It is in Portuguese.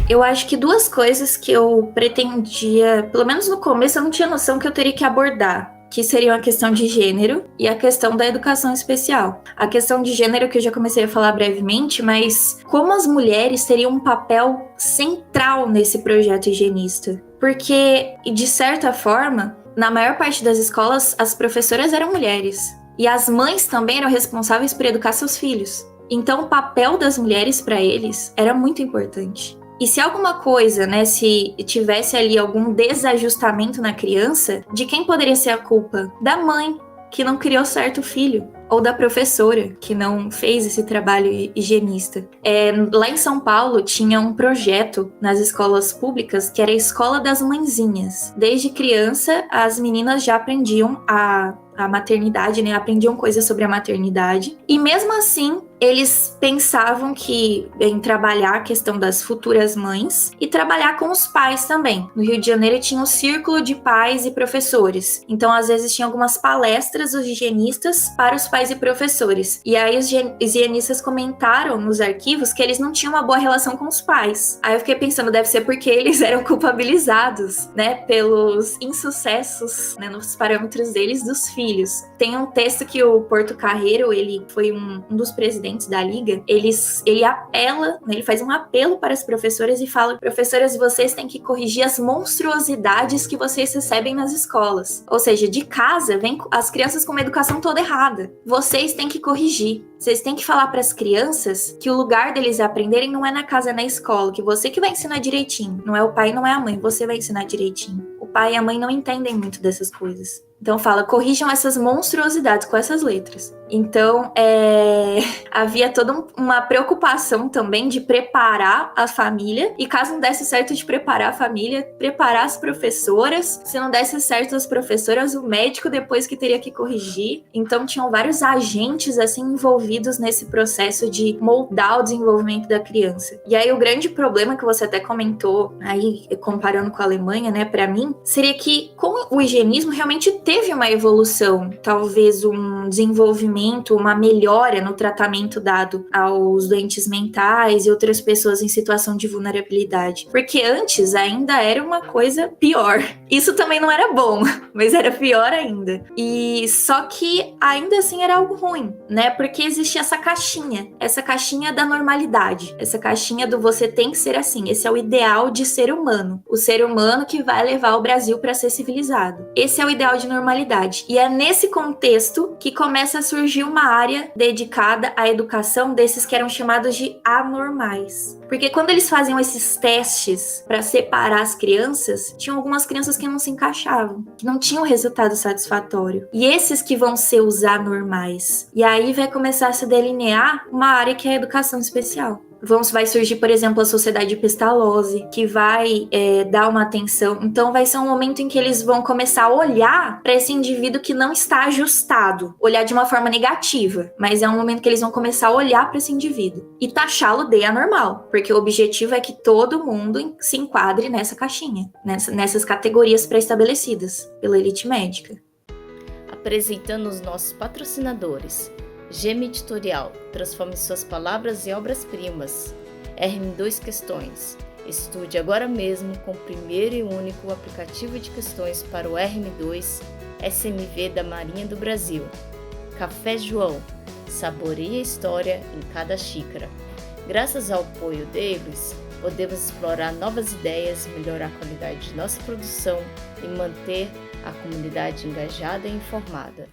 Eu acho que duas coisas que eu pretendia, pelo menos no começo eu não tinha noção que eu teria que abordar, que seriam a questão de gênero e a questão da educação especial. A questão de gênero que eu já comecei a falar brevemente, mas como as mulheres teriam um papel central nesse projeto higienista? Porque, de certa forma, na maior parte das escolas, as professoras eram mulheres. E as mães também eram responsáveis por educar seus filhos. Então, o papel das mulheres para eles era muito importante. E se alguma coisa, né, se tivesse ali algum desajustamento na criança, de quem poderia ser a culpa? Da mãe, que não criou certo o filho. Ou da professora, que não fez esse trabalho higienista. Lá em São Paulo, tinha um projeto nas escolas públicas que era a Escola das Mãezinhas. Desde criança, as meninas já aprendiam a maternidade, né? Aprendiam coisas sobre a maternidade. E mesmo assim, eles pensavam que em trabalhar a questão das futuras mães e trabalhar com os pais também. No Rio de Janeiro tinha um círculo de pais e professores. Então, às vezes, tinha algumas palestras dos higienistas para os pais e professores. E aí os higienistas comentaram nos arquivos que eles não tinham uma boa relação com os pais. Aí eu fiquei pensando, deve ser porque eles eram culpabilizados, né, pelos insucessos, né, nos parâmetros deles dos filhos. Tem um texto que o Porto Carreiro, ele foi um dos presidentes da Liga, ele apela, né, ele faz um apelo para as professoras e fala: professoras, vocês têm que corrigir as monstruosidades que vocês recebem nas escolas. Ou seja, de casa vem as crianças com uma educação toda errada. Vocês têm que corrigir. Vocês têm que falar para as crianças que o lugar deles aprenderem não é na casa, é na escola, que você que vai ensinar direitinho. Não é o pai, não é a mãe, você vai ensinar direitinho. O pai e a mãe não entendem muito dessas coisas. Então fala, corrijam essas monstruosidades com essas letras. Então, havia toda uma preocupação também de preparar a família, e caso não desse certo de preparar a família, preparar as professoras. Se não desse certo as professoras, o médico depois que teria que corrigir. Então tinham vários agentes assim envolvidos nesse processo de moldar o desenvolvimento da criança. E aí o grande problema que você até comentou, aí comparando com a Alemanha, né, para mim, seria que com o higienismo realmente teve uma evolução, talvez um desenvolvimento, uma melhora no tratamento dado aos doentes mentais e outras pessoas em situação de vulnerabilidade. Porque antes ainda era uma coisa pior. Isso também não era bom, mas era pior ainda. E só que ainda assim era algo ruim, né? Porque existia essa caixinha da normalidade, essa caixinha do você tem que ser assim, esse é o ideal de ser humano, o ser humano que vai levar o Brasil para ser civilizado. Esse é o ideal de normalidade. E é nesse contexto que começa a surgir uma área dedicada à educação desses que eram chamados de anormais. Porque quando eles faziam esses testes para separar as crianças, tinham algumas crianças que não se encaixavam, que não tinham resultado satisfatório. E esses que vão ser os anormais. E aí vai começar a se delinear uma área que é a educação especial. Vai surgir, por exemplo, a Sociedade Pestalozzi, que vai dar uma atenção. Então vai ser um momento em que eles vão começar a olhar para esse indivíduo que não está ajustado, olhar de uma forma negativa, mas é um momento que eles vão começar a olhar para esse indivíduo e taxá-lo de anormal, porque o objetivo é que todo mundo se enquadre nessa caixinha, nessas categorias pré-estabelecidas pela elite médica. Apresentando os nossos patrocinadores: Gema Editorial, transforme suas palavras em obras-primas. RM2 Questões, estude agora mesmo com o primeiro e único aplicativo de questões para o RM2 SMV da Marinha do Brasil. Café João, saboreie a história em cada xícara. Graças ao apoio deles, podemos explorar novas ideias, melhorar a qualidade de nossa produção e manter a comunidade engajada e informada.